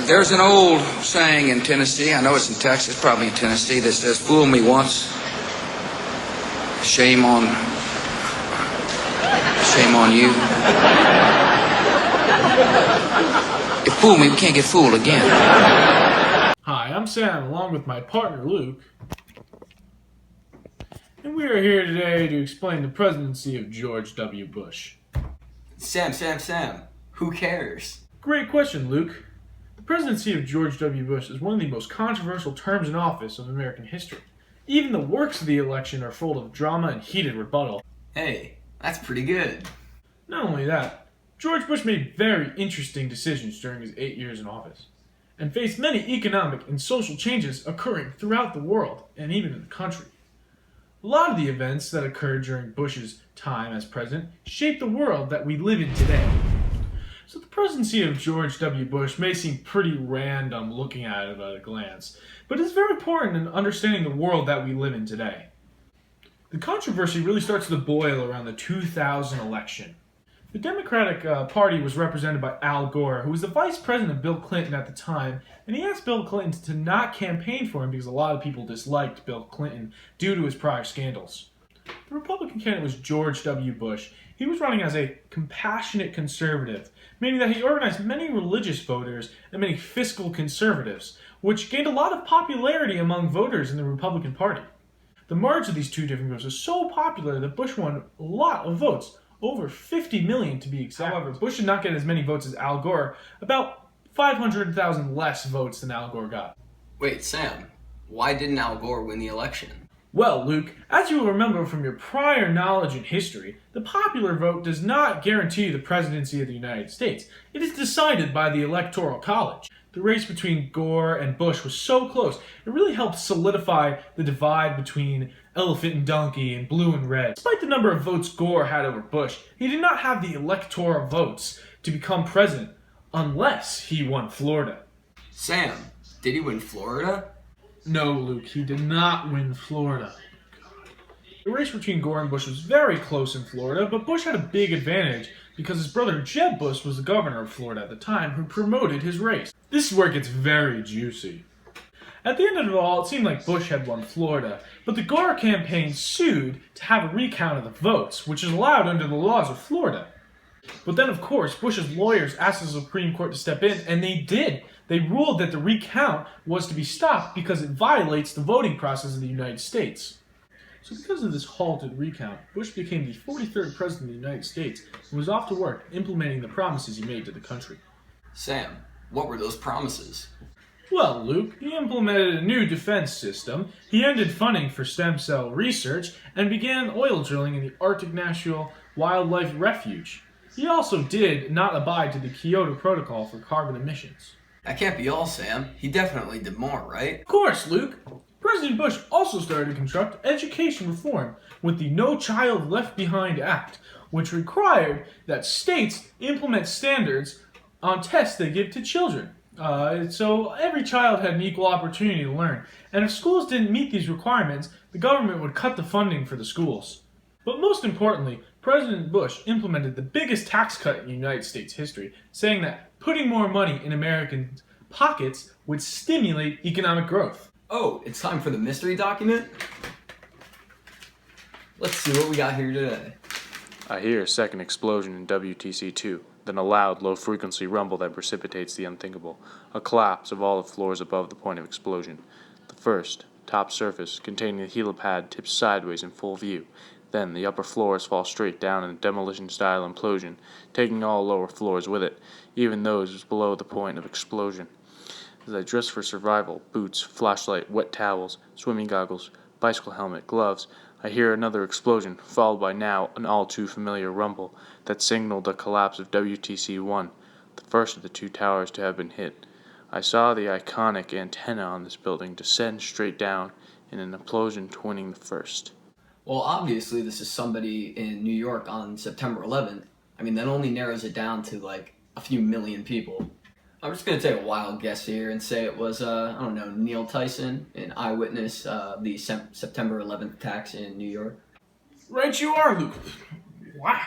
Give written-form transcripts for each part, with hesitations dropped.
There's an old saying in Tennessee, I know it's in Texas, probably in Tennessee, that says, fool me once, shame on you. If fool me, we can't get fooled again. Hi, I'm Sam, along with my partner Luke, and we are here today to explain the presidency of George W. Bush. Sam, who cares? Great question, Luke. The presidency of George W. Bush is one of the most controversial terms in office of American history. Even the works of the election are full of drama and heated rebuttal. Hey, that's pretty good. Not only that, George Bush made very interesting decisions during his 8 years in office, and faced many economic and social changes occurring throughout the world, and even in the country. A lot of the events that occurred during Bush's time as president shaped the world that we live in today. So the presidency of George W. Bush may seem pretty random looking at it at a glance, but it's very important in understanding the world that we live in today. The controversy really starts to boil around the 2000 election. The Democratic Party was represented by Al Gore, who was the vice president of Bill Clinton at the time, and he asked Bill Clinton to not campaign for him because a lot of people disliked Bill Clinton due to his prior scandals. The Republican candidate was George W. Bush. He was running as a compassionate conservative, meaning that he organized many religious voters and many fiscal conservatives, which gained a lot of popularity among voters in the Republican Party. The merge of these two different groups was so popular that Bush won a lot of votes, over 50 million to be exact. However, Bush did not get as many votes as Al Gore, about 500,000 less votes than Al Gore got. Wait, Sam, why didn't Al Gore win the election? Well, Luke, as you will remember from your prior knowledge in history, the popular vote does not guarantee the presidency of the United States. It is decided by the Electoral College. The race between Gore and Bush was so close, it really helped solidify the divide between elephant and donkey and blue and red. Despite the number of votes Gore had over Bush, he did not have the electoral votes to become president unless he won Florida. Sam, did he win Florida? No, Luke, he did not win Florida. The race between Gore and Bush was very close in Florida, but Bush had a big advantage because his brother Jeb Bush was the governor of Florida at the time who promoted his race. This is where it gets very juicy. At the end of it all, it seemed like Bush had won Florida, but the Gore campaign sued to have a recount of the votes, which is allowed under the laws of Florida. But then, of course, Bush's lawyers asked the Supreme Court to step in, and they did. They ruled that the recount was to be stopped because it violates the voting process of the United States. So because of this halted recount, Bush became the 43rd president of the United States and was off to work implementing the promises he made to the country. Sam, what were those promises? Well, Luke, he implemented a new defense system, he ended funding for stem cell research, and began oil drilling in the Arctic National Wildlife Refuge. He also did not abide to the Kyoto Protocol for carbon emissions. That can't be all, Sam. He definitely did more, right? Of course, Luke. President Bush also started to construct education reform with the No Child Left Behind Act, which required that states implement standards on tests they give to children. So every child had an equal opportunity to learn, and if schools didn't meet these requirements, the government would cut the funding for the schools. But most importantly, President Bush implemented the biggest tax cut in United States history, saying that putting more money in American pockets would stimulate economic growth. Oh, it's time for the mystery document? Let's see what we got here today. I hear a second explosion in WTC-2, then a loud, low-frequency rumble that precipitates the unthinkable, a collapse of all the floors above the point of explosion. The first, top surface, containing the helipad, tips sideways in full view. Then the upper floors fall straight down in a demolition-style implosion, taking all lower floors with it, even those below the point of explosion. As I dress for survival, boots, flashlight, wet towels, swimming goggles, bicycle helmet, gloves, I hear another explosion, followed by now an all-too-familiar rumble that signaled the collapse of WTC-1, the first of the two towers to have been hit. I saw the iconic antenna on this building descend straight down in an implosion twinning the first. Well, obviously this is somebody in New York on September 11th. I mean, that only narrows it down to like a few million people. I'm just going to take a wild guess here and say it was, Neil Tyson, an eyewitness the September 11th attacks in New York. Right you are, Luke. Wow.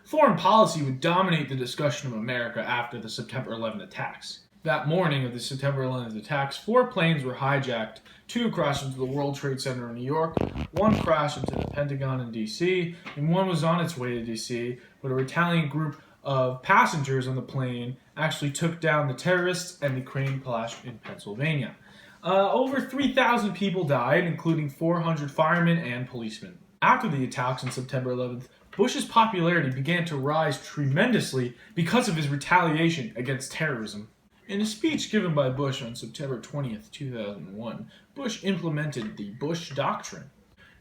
Foreign policy would dominate the discussion of America after the September 11 attacks. That morning of the September 11th attacks, 4 planes were hijacked. 2 crashed into the World Trade Center in New York, 1 crashed into the Pentagon in D.C., and 1 was on its way to D.C., but a Italian group of passengers on the plane actually took down the terrorists, and the crane crashed in Pennsylvania. Over 3,000 people died, including 400 firemen and policemen. After the attacks on September 11th, Bush's popularity began to rise tremendously because of his retaliation against terrorism. In a speech given by Bush on September 20th, 2001, Bush implemented the Bush Doctrine.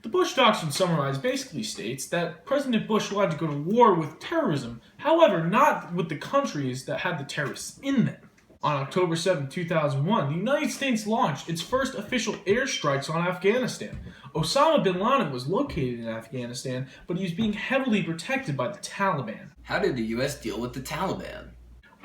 The Bush Doctrine summarized basically states that President Bush wanted to go to war with terrorism, however, not with the countries that had the terrorists in them. On October 7, 2001, the United States launched its first official airstrikes on Afghanistan. Osama bin Laden was located in Afghanistan, but he was being heavily protected by the Taliban. How did the U.S. deal with the Taliban?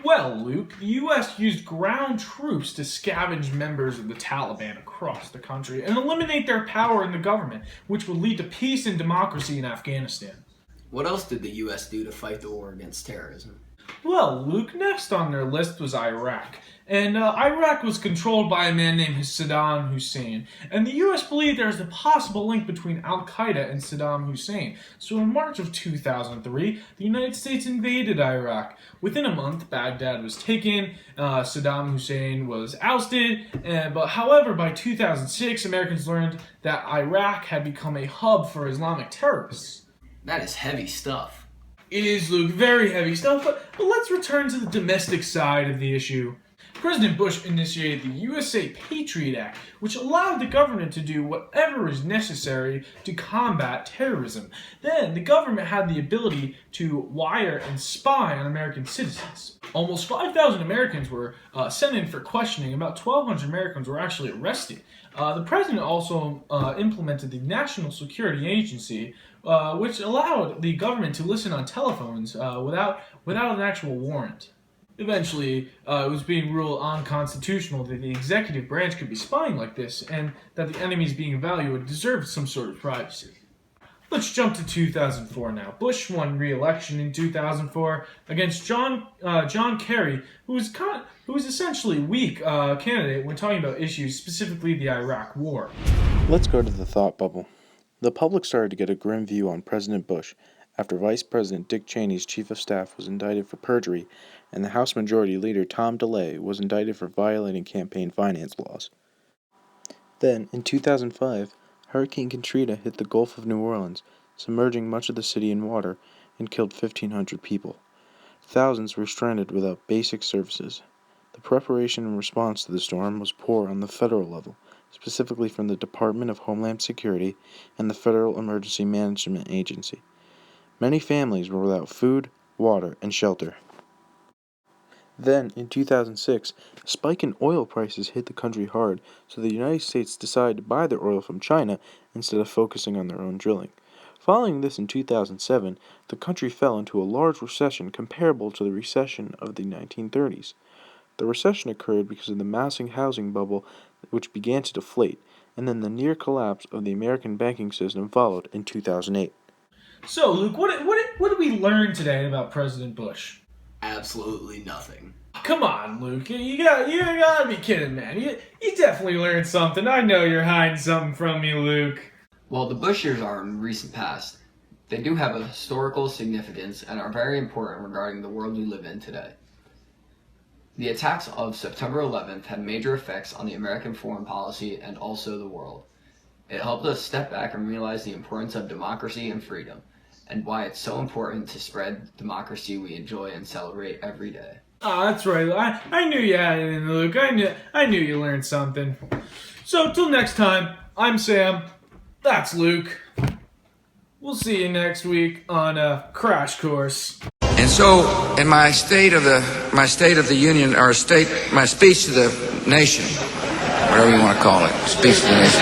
Well, Luke, the U.S. used ground troops to scavenge members of the Taliban across the country and eliminate their power in the government, which would lead to peace and democracy in Afghanistan. What else did the U.S. do to fight the war against terrorism? Well, Luke, next on their list was Iraq. And Iraq was controlled by a man named Saddam Hussein. And the U.S. believed there was a possible link between Al-Qaeda and Saddam Hussein. So in March of 2003, the United States invaded Iraq. Within a month, Baghdad was taken, Saddam Hussein was ousted, but however, by 2006, Americans learned that Iraq had become a hub for Islamic terrorists. That is heavy stuff. It is, Luke, very heavy stuff, but let's return to the domestic side of the issue. President Bush initiated the USA Patriot Act, which allowed the government to do whatever is necessary to combat terrorism. Then, the government had the ability to wire and spy on American citizens. Almost 5,000 Americans were sent in for questioning. About 1,200 Americans were actually arrested. The president also implemented the National Security Agency, which allowed the government to listen on telephones without an actual warrant. Eventually, it was being ruled unconstitutional that the executive branch could be spying like this, and that the enemies being evaluated deserved some sort of privacy. Let's jump to 2004 now. Bush won re-election in 2004 against John Kerry, who was essentially a weak candidate when talking about issues, specifically the Iraq War. Let's go to the thought bubble. The public started to get a grim view on President Bush after Vice President Dick Cheney's chief of staff was indicted for perjury and the House Majority Leader Tom DeLay was indicted for violating campaign finance laws. Then, in 2005, Hurricane Katrina hit the Gulf of New Orleans, submerging much of the city in water and killed 1,500 people. Thousands were stranded without basic services. The preparation and response to the storm was poor on the federal level, specifically from the Department of Homeland Security and the Federal Emergency Management Agency. Many families were without food, water, and shelter. Then, in 2006, a spike in oil prices hit the country hard, so the United States decided to buy their oil from China instead of focusing on their own drilling. Following this in 2007, the country fell into a large recession comparable to the recession of the 1930s. The recession occurred because of the massive housing bubble which began to deflate, and then the near collapse of the American banking system followed in 2008. So, Luke, what did we learn today about President Bush? Absolutely nothing. Come on, Luke. You gotta be kidding, man. You definitely learned something. I know you're hiding something from me, Luke. While the Bush years are in recent past, they do have a historical significance and are very important regarding the world we live in today. The attacks of September 11th had major effects on the American foreign policy and also the world. It helped us step back and realize the importance of democracy and freedom, and why it's so important to spread democracy we enjoy and celebrate every day. Oh, that's right. I knew you had it in, Luke. I knew you learned something. So, till next time, I'm Sam. That's Luke. We'll see you next week on Crash Course. And so, in my State of the Union, or my speech to the nation, whatever you want to call it, speech to the nation.